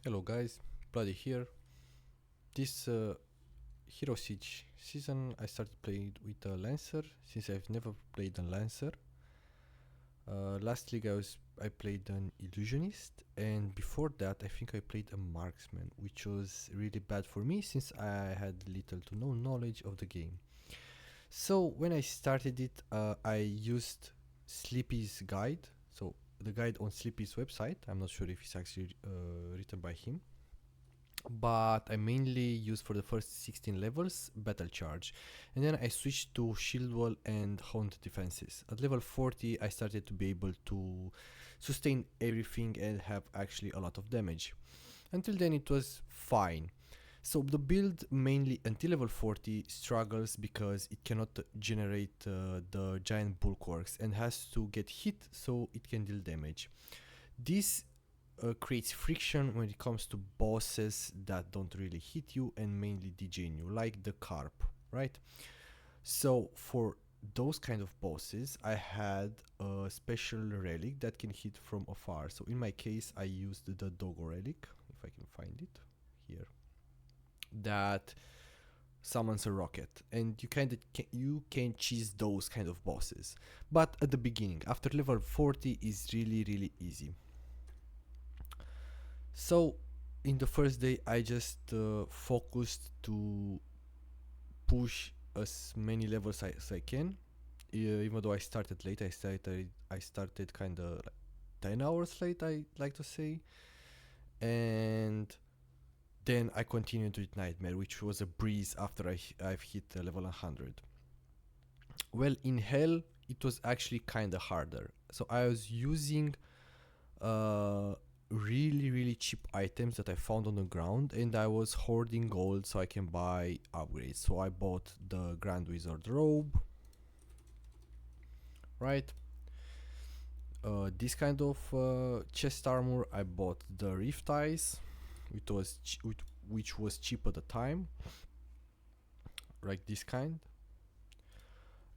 Hello guys, Bloody here. This Hero Siege season I started playing with a Lancer since I've never played a Lancer. Last league I played an Illusionist, and before that I think I played a Marksman, which was really bad for me since I had little to no knowledge of the game. So when I started it, I used Sleepy's guide, so the guide on Sleepy's website. I'm not sure if it's actually written by him, but I mainly use for the first 16 levels Battle Charge, and then I switched to Shield Wall and Haunt defenses. At level 40 I started to be able to sustain everything and have actually a lot of damage. Until then it was fine. So the build mainly until level 40 struggles because it cannot generate the giant bulwarks and has to get hit so it can deal damage. This creates friction when it comes to bosses that don't really hit you and mainly degen you, like the carp, right? So for those kind of bosses, I had a special relic that can hit from afar. So in my case, I used the Dogo relic, if I can find it here, that summons a rocket, and you can cheese those kind of bosses. But at the beginning, after level 40, is really easy. So in the first day, I just focused to push as many levels as I can. Even though I started late, I started kind of like 10 hours late, I like to say, and then I continued with Nightmare, which was a breeze after I've hit level 100. Well, in Hell, it was actually kind of harder. So I was using uh, really cheap items that I found on the ground, and I was hoarding gold so I can buy upgrades. So I bought the Grand Wizard robe, right? This kind of chest armor. I bought the Rift Eyes, which was cheap at the time, like this kind.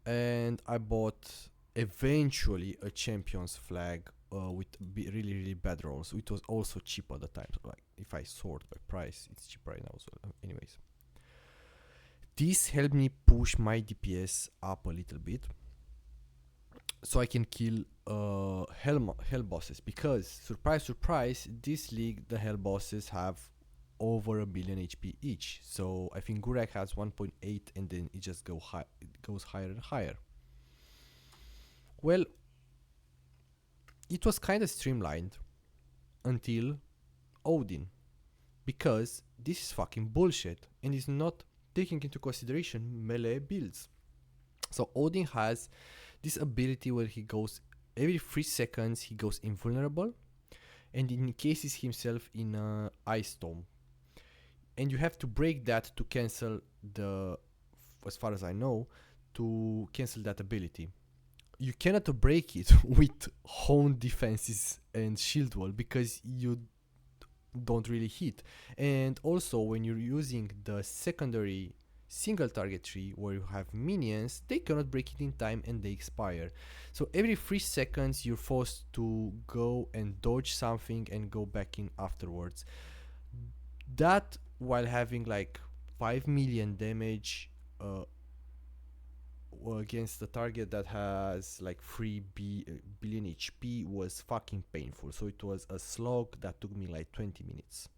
And I bought eventually a Champion's Flag with really bad rolls. It was also cheap at the time. So like if I sort by price, it's cheap right now. So anyways, this helped me push my DPS up a little bit, so I can kill hell bosses. Because surprise, this league the hell bosses have over a billion HP each. So I think Gurak has 1.8, and then it just goes higher and higher. Well, it was kind of streamlined until Odin, because this is fucking bullshit and is not taking into consideration melee builds. So Odin has this ability where he goes every 3 seconds he goes invulnerable and encases himself in a ice dome. And you have to break that to cancel the, as far as I know, to cancel that ability. You cannot break it with hone defenses and shield wall because you don't really hit. And also when you're using the secondary single target tree where you have minions, they cannot break it in time and they expire. So every 3 seconds you're forced to go and dodge something and go back in afterwards. That while having like 5 million damage against the target that has like 3 billion HP was fucking painful. So it was a slog that took me like 20 minutes.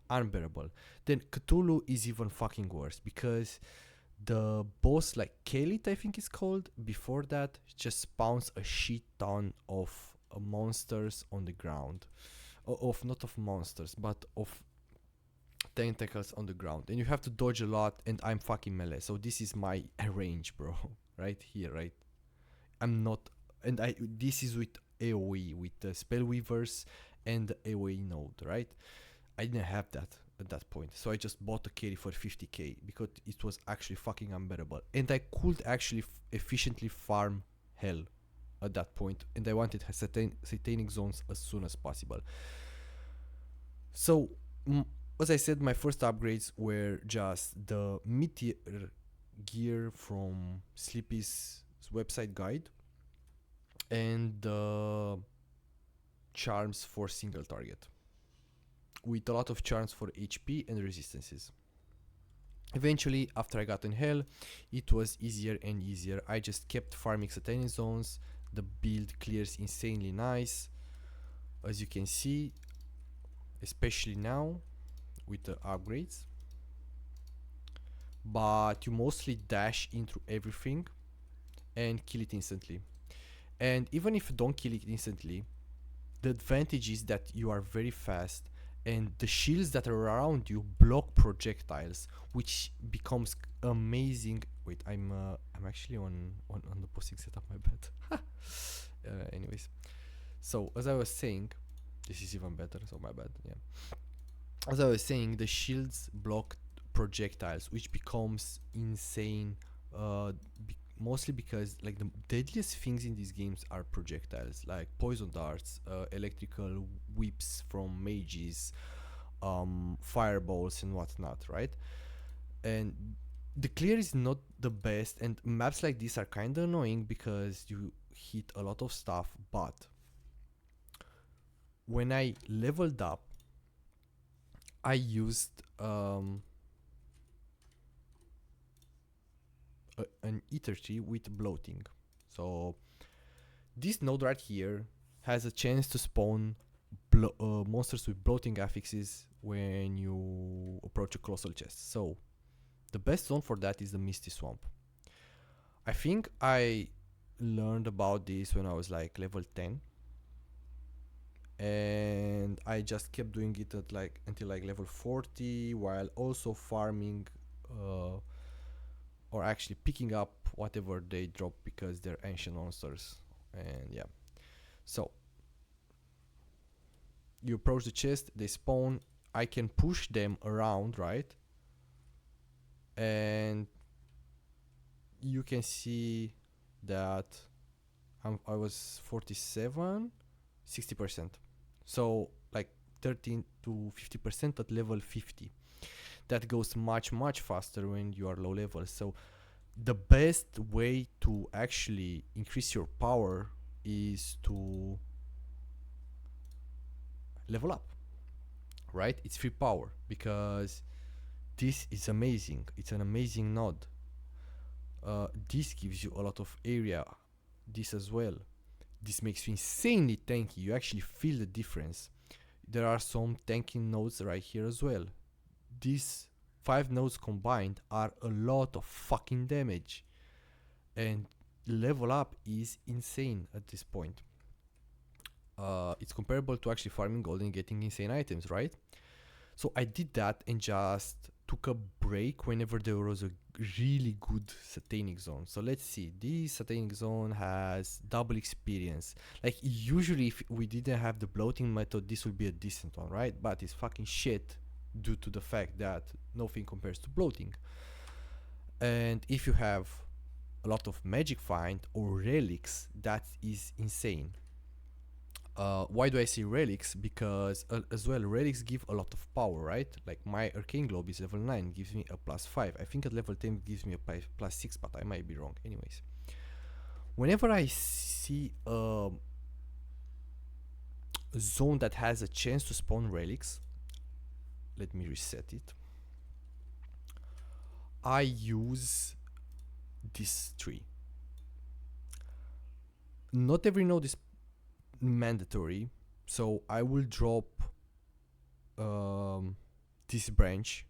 Unbearable. Then Cthulhu is even fucking worse because the boss, like Kalit, I think is called, before that, just spawns a shit ton of monsters on the ground. Of not of monsters, but of tentacles on the ground, and you have to dodge a lot. And I'm fucking melee, so this is my range, bro. Right here, right? I'm not, and I this is with AoE, with the spell weavers and the AoE node, right? I didn't have that at that point, so I just bought a carry for 50k because it was actually fucking unbearable, and I could actually efficiently farm hell at that point, and I wanted satanic zones as soon as possible. So, as I said, my first upgrades were just the mid-tier gear from Sleepy's website guide and the charms for single target. with a lot of charms for HP and resistances. Eventually, after I got in hell, it was easier and easier. I just kept farming Satanic Zones. The build clears insanely nice, as you can see, especially now with the upgrades. But you mostly dash into everything and kill it instantly. And even if you don't kill it instantly, the advantage is that you are very fast and the shields that are around you block projectiles, which becomes amazing. Wait, I'm actually on the posting setup, my bad. Anyways, so as I was saying, this is even better, so my bad, yeah. As I was saying, the shields block projectiles, which becomes insane, mostly because like the deadliest things in these games are projectiles, like poison darts, electrical whips from mages, fireballs and whatnot, right? And the clear is not the best, and maps like this are kind of annoying because you hit a lot of stuff. But when I leveled up, I used an ether tree with bloating. So this node right here has a chance to spawn monsters with bloating affixes when you approach a colossal chest. So the best zone for that is the Misty Swamp. I think I learned about this when I was like level 10, and I just kept doing it at like until like level 40, while also farming or actually picking up whatever they drop because they're ancient monsters. And yeah, so you approach the chest, they spawn, I can push them around, right? And you can see that I was 47, 60%. So like 13 to 50% at level 50. That goes much faster when you are low level. So the best way to actually increase your power is to level up, right? It's free power because this is amazing. It's an amazing node. This gives you a lot of area. This as well. This makes you insanely tanky. You actually feel the difference. There are some tanking nodes right here as well. These 5 nodes combined are a lot of fucking damage, and level up is insane at this point. It's comparable to actually farming gold and getting insane items, right? So I did that and just took a break whenever there was a really good satanic zone. So let's see, this satanic zone has double experience. Like usually if we didn't have the bloating method, this would be a decent one, right? But it's fucking shit due to the fact that nothing compares to bloating. And if you have a lot of magic find or relics, that is insane. Why do I say relics? Because as well, relics give a lot of power, right? Like my arcane globe is level 9, gives me a +5. I think at level 10 it gives me a +6, but I might be wrong. Anyways, whenever I see a zone that has a chance to spawn relics, let me reset it. I use this tree. Not every node is mandatory, so I will drop this branch,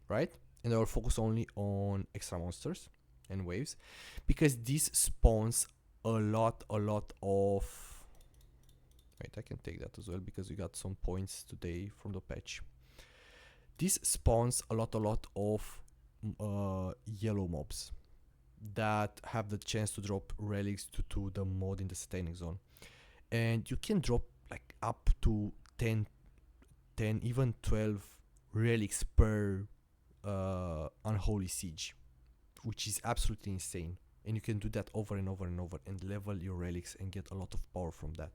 right? And I will focus only on extra monsters and waves, because this spawns a lot of... Wait, I can take that as well because we got some points today from the patch. This spawns a lot of yellow mobs that have the chance to drop relics to the mod in the satanic zone. And you can drop like up to 10, even 12 relics per unholy siege, which is absolutely insane. And you can do that over and over and level your relics and get a lot of power from that.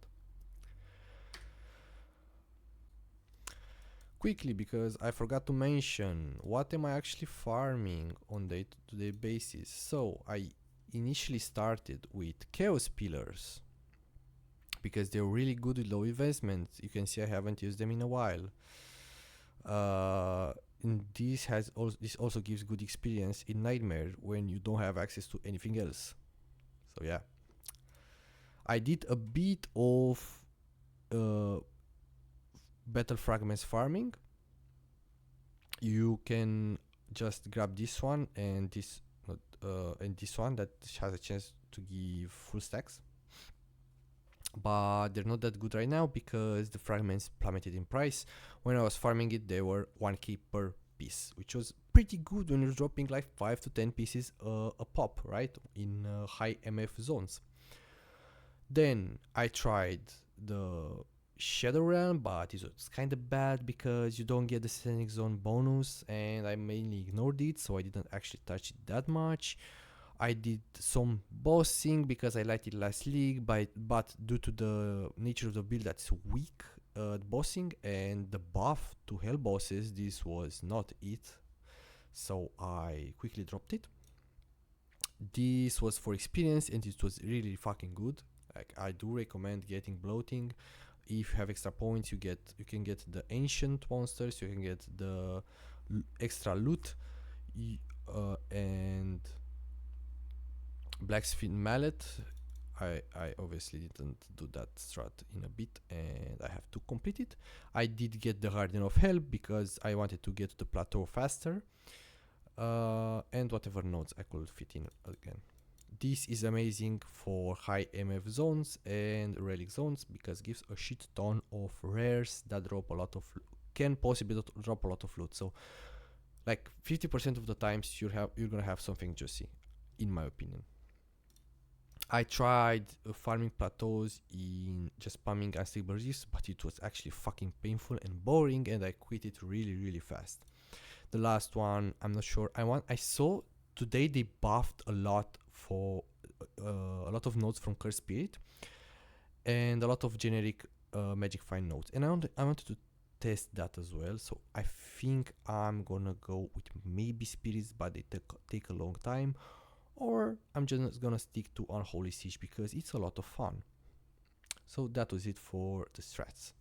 Quickly, because I forgot to mention, what am I actually farming on day-to-day basis? So I initially started with Chaos Pillars, because they're really good with low investment. You can see I haven't used them in a while. And this also gives good experience in Nightmare when you don't have access to anything else. So yeah, I did a bit of uh, battle fragments farming. You can just grab this one and this one that has a chance to give full stacks, but they're not that good right now because the fragments plummeted in price. When I was farming it, they were 1k per piece, which was pretty good when you're dropping like 5 to 10 pieces a pop, right, in high MF zones. Then I tried the Shadow Realm, but it was kind of bad because you don't get the Scenic Zone bonus, and I mainly ignored it, so I didn't actually touch it that much. I did some bossing because I liked it last league, but due to the nature of the build that's weak at bossing and the buff to hell bosses, this was not it. So I quickly dropped it. This was for experience and it was really fucking good. Like, I do recommend getting bloating. If you have extra points, you can get the ancient monsters, you can get the extra loot, and blacksmith mallet. I obviously didn't do that strat in a bit and I have to complete it. I did get the Guardian of Hell because I wanted to get to the plateau faster, and whatever nodes I could fit in again. This is amazing for high MF zones and relic zones because it gives a shit ton of rares that drop a lot of can possibly drop a lot of loot. So like 50% of the times you're gonna have something juicy, in my opinion. I tried farming plateaus in just spamming unstable reefs, but it was actually fucking painful and boring, and I quit it really fast. The last one, I'm not sure. I saw today they buffed a lot for a lot of nodes from Curse Spirit and a lot of generic Magic Find nodes, and I wanted to test that as well. So I think I'm gonna go with maybe spirits, but they take a long time, or I'm just gonna stick to Unholy Siege because it's a lot of fun. So that was it for the strats.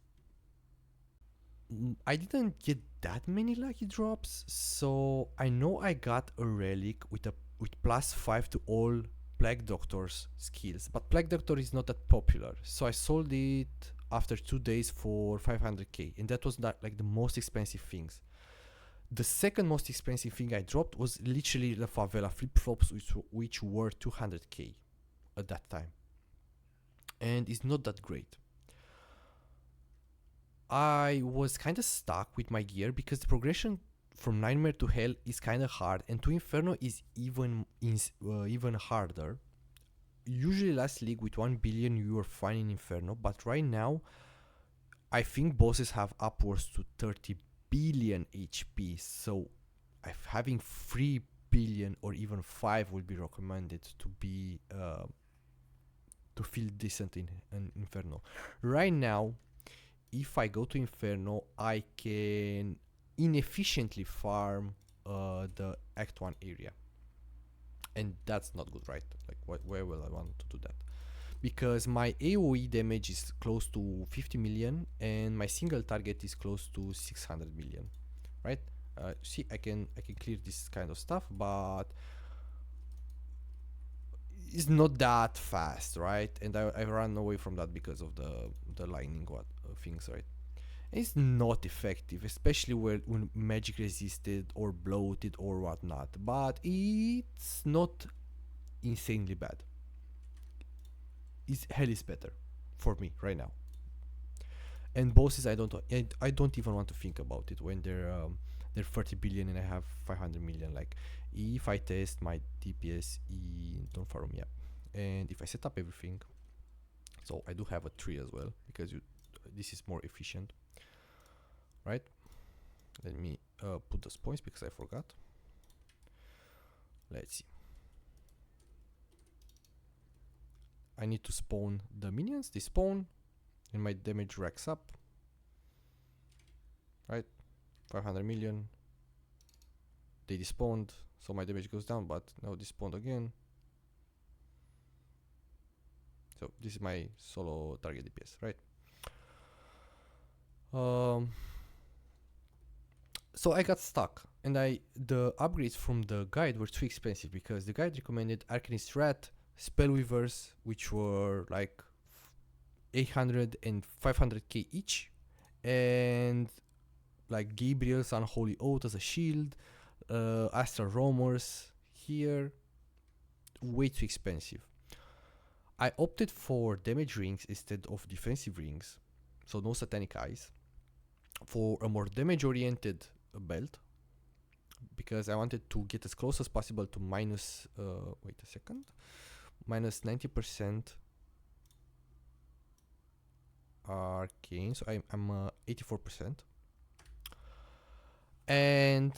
I didn't get that many lucky drops, so I know I got a relic with +5 to all Plague Doctor's skills, but Plague Doctor is not that popular, so I sold it after 2 days for 500k, and that was not like the most expensive things. The second most expensive thing I dropped was literally the Favela flip-flops, which were 200k at that time, and it's not that great. I was kind of stuck with my gear because the progression from Nightmare to Hell is kind of hard, and to Inferno is even harder. Usually last league with 1 billion you were fine in Inferno, but right now I think bosses have upwards to 30 billion HP, so having 3 billion or even 5 would be recommended to be to feel decent in Inferno. Right now, if I go to Inferno, I can inefficiently farm the Act 1 area. And that's not good, right? Like, where will I want to do that? Because my AoE damage is close to 50 million and my single target is close to 600 million, right? See, I can clear this kind of stuff, but it's not that fast, right? And I ran away from that because of the lightning things, right? It's not effective, especially when magic resisted or bloated or whatnot, but it's not insanely bad. Hell is better for me right now. And bosses, I don't even want to think about it when they're 30 billion and I have 500 million. Like, if I test my DPS in don't farm, yeah, and if I set up everything, so I do have a tree as well because this is more efficient, right? Let me put those points because I forgot. Let's see. I need to spawn the minions. They spawn and my damage racks up, right? 500 million. They despawned, so my damage goes down, but now despawned again. So this is my solo target DPS, right? So I got stuck, and the upgrades from the guide were too expensive because the guide recommended Arcanist Rat, Spellweavers, which were like 800 and 500k each, and like Gabriel's Unholy Oath as a shield, Astral Roamers here, way too expensive. I opted for damage rings instead of defensive rings, so no Satanic Eyes, for a more damage oriented belt because I wanted to get as close as possible to minus, wait a second, minus 90% arcane, so I'm 84%. And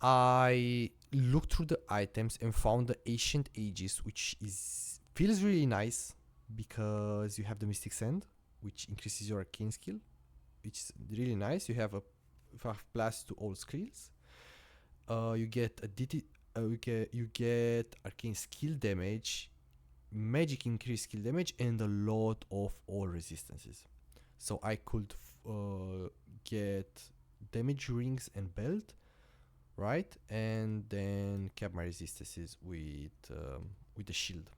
I looked through the items and found the Ancient Ages, which feels really nice because you have the Mystic Sand, which increases your arcane skill, which is really nice. You have plus to all skills. You get you get arcane skill damage, magic increased skill damage, and a lot of all resistances. So I could get damage rings and belt, right? And then cap my resistances with the shield,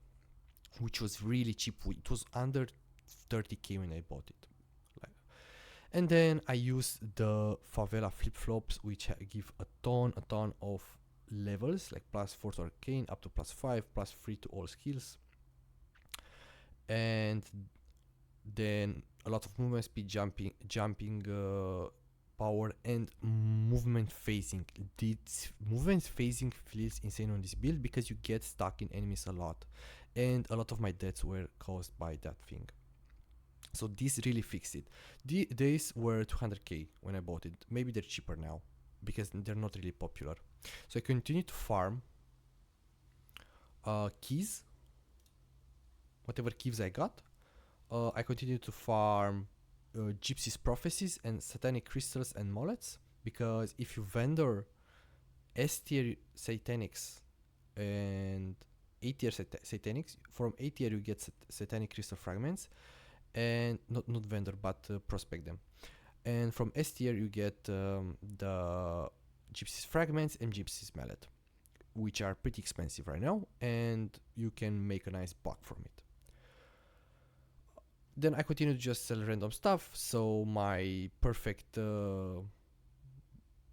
which was really cheap. It was under 30k when I bought it. And then I used the Favela flip-flops, which give a ton of levels, like +4 to arcane, up to +5, +3 to all skills. And then a lot of movement speed, jumping power, and movement phasing. This movement phasing feels insane on this build because you get stuck in enemies a lot, and a lot of my deaths were caused by that thing. So this really fixed it. These were 200k when I bought it. Maybe they're cheaper now because they're not really popular. So I continued to farm keys, whatever keys I got. I continued to farm Gypsy's Prophecies and Satanic Crystals and Mullets, because if you vendor S tier Satanics and A tier Satanics, from A tier you get Satanic Crystal Fragments, and not vendor but prospect them, and from S tier you get the Gypsy's Fragments and Gypsy's Mallet, which are pretty expensive right now, and you can make a nice buck from it. Then I continue to just sell random stuff, so my perfect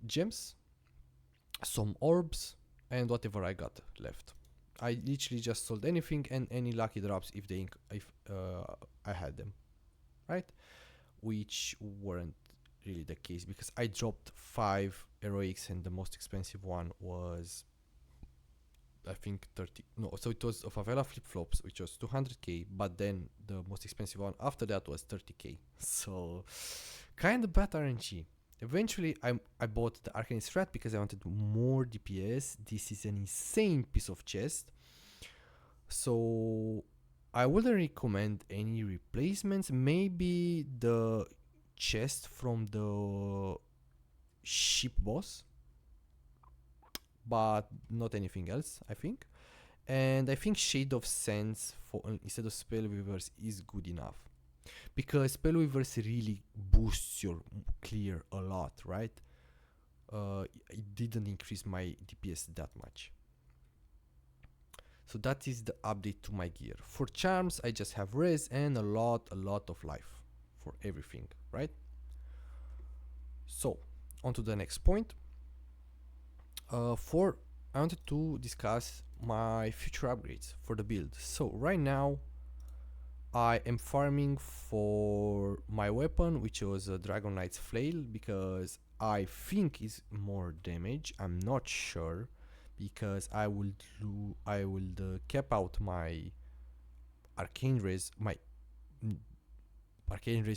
gems, some orbs, and whatever I got left. I literally just sold anything and any lucky drops if I had them, right? Which weren't really the case because I dropped 5 heroics and the most expensive one was, I think, 30. No, so it was a Favela flip-flops, which was 200k, but then the most expensive one after that was 30k. So kind of bad RNG. Eventually, I bought the Arcanist Rat because I wanted more DPS. This is an insane piece of chest. So I wouldn't recommend any replacements. Maybe the chest from the ship boss, but not anything else, I think. And I think Shade of Sands instead of Spellweavers is good enough, because Spellweavers really boosts your clear a lot, right? It didn't increase my DPS that much. So that is the update to my gear. For charms, I just have res and a lot of life for everything, right? So on to the next point. I wanted to discuss my future upgrades for the build. So right now I am farming for my weapon, which was a Dragon Knight's Flail, because I think is more damage. I'm not sure, because I will cap out my arcane raise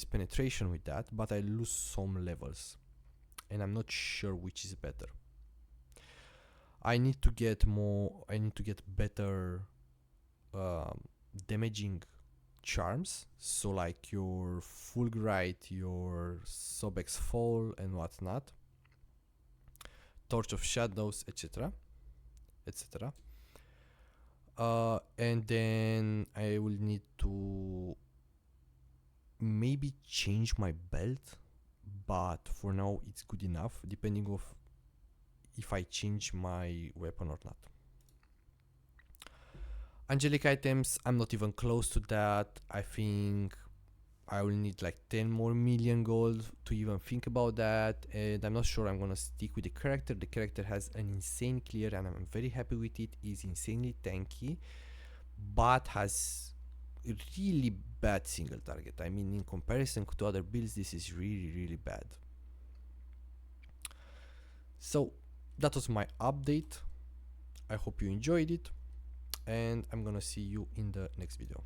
penetration with that, but I lose some levels and I'm not sure which is better. I need to get better damaging charms, so like your Fulgurite, your Sobek's Fall and whatnot, Torch of Shadows, etc. And then I will need to maybe change my belt, but for now it's good enough, depending of if I change my weapon or not. Angelic items, I'm not even close to that. I think I will need like 10 more million gold to even think about that, and I'm not sure I'm gonna stick with the character. The character has an insane clear and I'm very happy with it. Is insanely tanky, but has really bad single target. I mean, in comparison to other builds, this is really bad. So that was my update. I hope you enjoyed it, and I'm gonna see you in the next video.